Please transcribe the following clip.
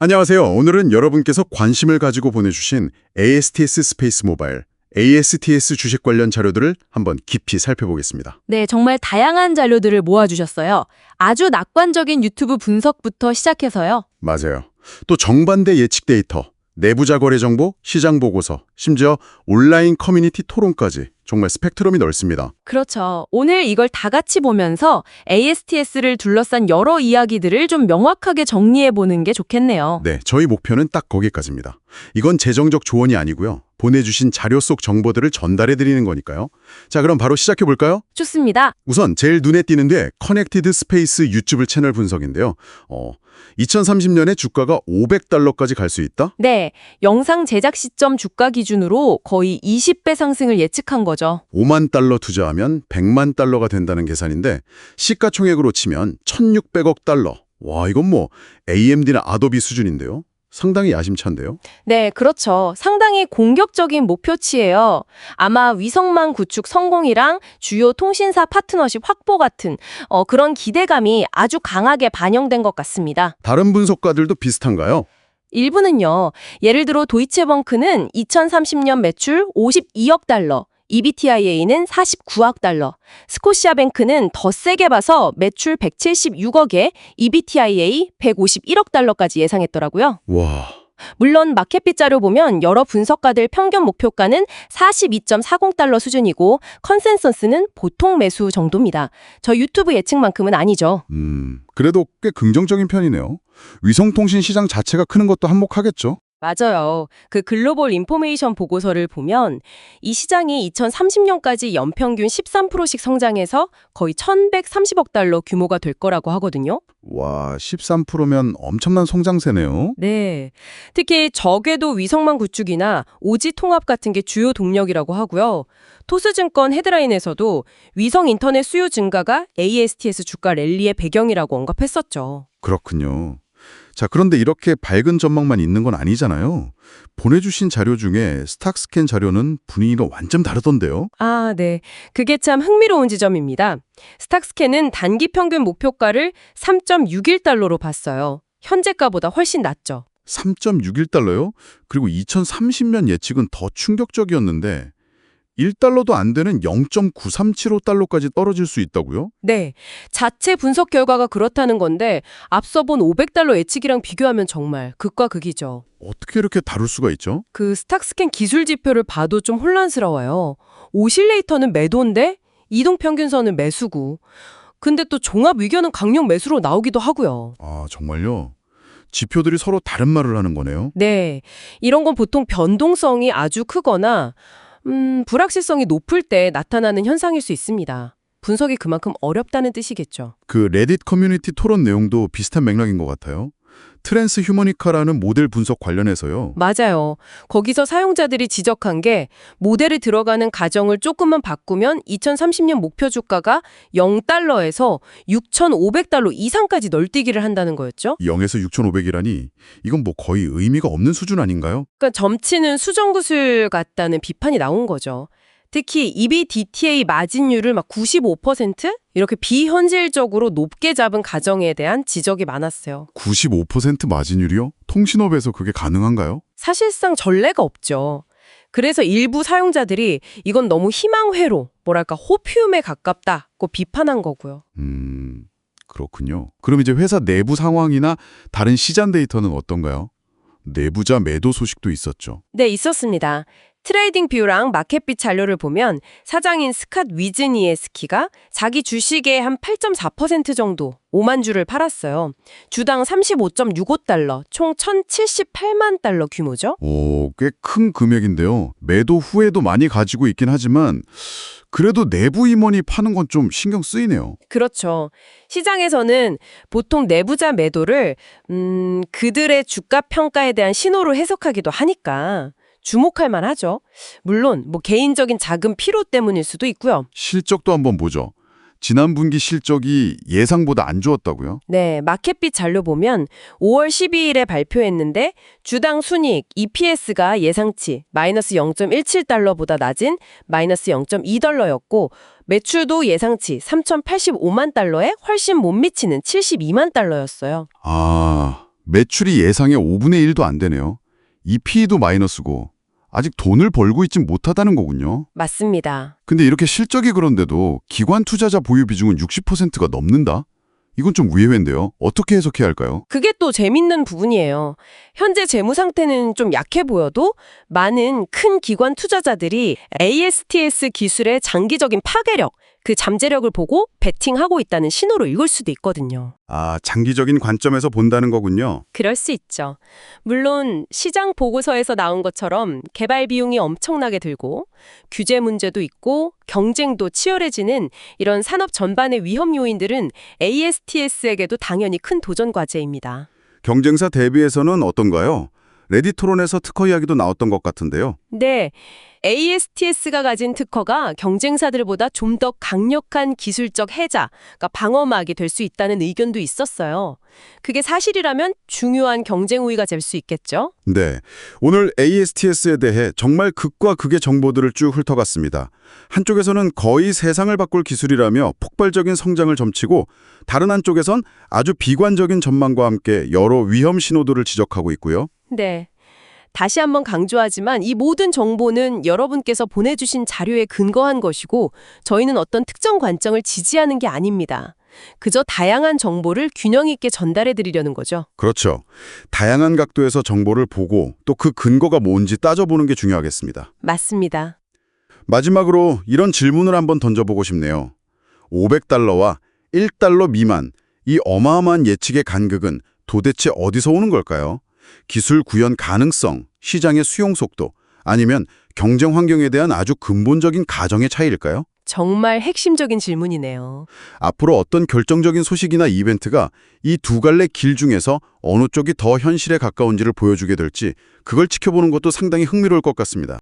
안녕하세요. 오늘은 여러분께서 관심을 가지고 보내주신 ASTS 스페이스 모바일, ASTS 주식 관련 자료들을 한번 깊이 살펴보겠습니다. 네, 정말 다양한 자료들을 모아주셨어요. 아주 낙관적인 유튜브 분석부터 시작해서요. 맞아요. 또 정반대 예측 데이터, 내부자 거래 정보, 시장 보고서, 심지어 온라인 커뮤니티 토론까지 정말 스펙트럼이 넓습니다. 그렇죠. 오늘 이걸 다 같이 보면서 ASTS를 둘러싼 여러 이야기들을 좀 명확하게 정리해보는 게 좋겠네요. 네, 저희 목표는 딱 거기까지입니다. 이건 재정적 조언이 아니고요. 보내주신 자료 속 정보들을 전달해드리는 거니까요. 자, 그럼 바로 시작해볼까요? 좋습니다. 우선 제일 눈에 띄는 게 커넥티드 스페이스 유튜브 채널 분석인데요. 2030년에 주가가 $500까지 갈 수 있다? 네, 영상 제작 시점 주가 기준으로 거의 20배 상승을 예측한 거죠. $5만 투자하면 $100만 된다는 계산인데 시가총액으로 치면 $1,600억. 와, 이건 뭐 AMD나 아도비 수준인데요. 상당히 야심찬데요. 네, 그렇죠. 상당히 공격적인 목표치예요. 아마 위성망 구축 성공이랑 주요 통신사 파트너십 확보 같은 그런 기대감이 아주 강하게 반영된 것 같습니다. 다른 분석가들도 비슷한가요? 일부는요. 예를 들어 도이체벙크는 2030년 매출 $52억, EBITDA는 $49억, 스코시아뱅크는 더 세게 봐서 매출 $176억에 EBITDA $151억까지 예상했더라고요. 와, 물론 마켓빗 자료 보면 여러 분석가들 평균 목표가는 $42.40 수준이고 컨센서스는 보통 매수 정도입니다. 저 유튜브 예측만큼은 아니죠. 그래도 꽤 긍정적인 편이네요. 위성통신 시장 자체가 크는 것도 한몫하겠죠? 맞아요. 그 글로벌 인포메이션 보고서를 보면 이 시장이 2030년까지 연평균 13%씩 성장해서 거의 $1,130억 규모가 될 거라고 하거든요. 와, 13%면 엄청난 성장세네요. 네. 특히 저궤도 위성망 구축이나 오지 통합 같은 게 주요 동력이라고 하고요. 토스증권 헤드라인에서도 위성 인터넷 수요 증가가 ASTS 주가 랠리의 배경이라고 언급했었죠. 그렇군요. 자, 그런데 이렇게 밝은 전망만 있는 건 아니잖아요. 보내주신 자료 중에 스탁스캔 자료는 분위기가 완전 다르던데요. 아, 네. 그게 참 흥미로운 지점입니다. 스탁스캔은 단기 평균 목표가를 $3.61로 봤어요. 현재가보다 훨씬 낮죠. 3.61달러요? 그리고 2030년 예측은 더 충격적이었는데 $1도 안 되는 0.9375달러까지 떨어질 수 있다고요? 네. 자체 분석 결과가 그렇다는 건데 앞서 본 $500 예측이랑 비교하면 정말 극과 극이죠. 어떻게 이렇게 다를 수가 있죠? 그 스탁스캔 기술 지표를 봐도 좀 혼란스러워요. 오실레이터는 매도인데 이동평균선은 매수고. 근데 또 종합 의견은 강력 매수로 나오기도 하고요. 아, 정말요? 지표들이 서로 다른 말을 하는 거네요. 네. 이런 건 보통 변동성이 아주 크거나 불확실성이 높을 때 나타나는 현상일 수 있습니다. 분석이 그만큼 어렵다는 뜻이겠죠. 그 레딧 커뮤니티 토론 내용도 비슷한 맥락인 것 같아요. 트랜스 휴머니카라는 모델 분석 관련해서요. 맞아요. 거기서 사용자들이 지적한 게 모델에 들어가는 가정을 조금만 바꾸면 2030년 목표 주가가 $0에서 $6,500 이상까지 널뛰기를 한다는 거였죠. 0에서 6,500이라니 이건 뭐 거의 의미가 없는 수준 아닌가요? 그러니까 점치는 수정구슬 같다는 비판이 나온 거죠. 특히 EBITDA 마진율을 막 95% 이렇게 비현실적으로 높게 잡은 가정에 대한 지적이 많았어요. 95% 마진율이요? 통신업에서 그게 가능한가요? 사실상 전례가 없죠. 그래서 일부 사용자들이 이건 너무 희망회로, 뭐랄까 호피움에 가깝다고 비판한 거고요. 그렇군요. 그럼 이제 회사 내부 상황이나 다른 시장 데이터는 어떤가요? 내부자 매도 소식도 있었죠. 네, 있었습니다. 트레이딩 뷰랑 마켓빗 자료를 보면 사장인 스캇 위즈니에스키가 자기 주식의 한 8.4% 정도 5만 주를 팔았어요. 주당 $35.65, 총 $1,078만 규모죠. 오, 꽤 큰 금액인데요. 매도 후에도 많이 가지고 있긴 하지만 그래도 내부 임원이 파는 건 좀 신경 쓰이네요. 그렇죠. 시장에서는 보통 내부자 매도를 그들의 주가 평가에 대한 신호로 해석하기도 하니까 주목할 만하죠. 물론 뭐 개인적인 자금 피로 때문일 수도 있고요. 실적도 한번 보죠. 지난 분기 실적이 예상보다 안 좋았다고요? 네, 마켓빗 자료 보면 5월 12일에 발표했는데 주당 순이익 EPS가 예상치 마이너스 $0.17보다 낮은 마이너스 $0.2였고 매출도 예상치 $3,085만 훨씬 못 미치는 $72만 였어요. 아, 매출이 예상의 5분의 1도 안 되네요. 이 P도 마이너스고 아직 돈을 벌고 있진 못하다는 거군요. 맞습니다. 근데 이렇게 실적이 그런데도 기관 투자자 보유 비중은 60%가 넘는다? 이건 좀 의외인데요. 어떻게 해석해야 할까요? 그게 또 재밌는 부분이에요. 현재 재무 상태는 좀 약해 보여도 많은 큰 기관 투자자들이 ASTS 기술의 장기적인 파괴력, 그 잠재력을 보고 베팅하고 있다는 신호로 읽을 수도 있거든요. 아, 장기적인 관점에서 본다는 거군요. 그럴 수 있죠. 물론 시장 보고서에서 나온 것처럼 개발 비용이 엄청나게 들고 규제 문제도 있고 경쟁도 치열해지는 이런 산업 전반의 위험 요인들은 ASTS에게도 당연히 큰 도전 과제입니다. 경쟁사 대비해서는 어떤가요? 레딧 토론에서 특허 이야기도 나왔던 것 같은데요. 네, ASTS가 가진 특허가 경쟁사들보다 좀 더 강력한 기술적 해자, 그러니까 방어막이 될 수 있다는 의견도 있었어요. 그게 사실이라면 중요한 경쟁 우위가 될 수 있겠죠? 네, 오늘 ASTS에 대해 정말 극과 극의 정보들을 쭉 훑어갔습니다. 한쪽에서는 거의 세상을 바꿀 기술이라며 폭발적인 성장을 점치고 다른 한쪽에선 아주 비관적인 전망과 함께 여러 위험 신호들을 지적하고 있고요. 네. 다시 한번 강조하지만 이 모든 정보는 여러분께서 보내주신 자료에 근거한 것이고 저희는 어떤 특정 관점을 지지하는 게 아닙니다. 그저 다양한 정보를 균형 있게 전달해 드리려는 거죠. 그렇죠. 다양한 각도에서 정보를 보고 또 그 근거가 뭔지 따져보는 게 중요하겠습니다. 맞습니다. 마지막으로 이런 질문을 한번 던져보고 싶네요. 500달러와 1달러 미만, 이 어마어마한 예측의 간극은 도대체 어디서 오는 걸까요? 기술 구현 가능성, 시장의 수용 속도, 아니면 경쟁 환경에 대한 아주 근본적인 가정의 차이일까요? 정말 핵심적인 질문이네요. 앞으로 어떤 결정적인 소식이나 이벤트가 이 두 갈래 길 중에서 어느 쪽이 더 현실에 가까운지를 보여주게 될지 그걸 지켜보는 것도 상당히 흥미로울 것 같습니다.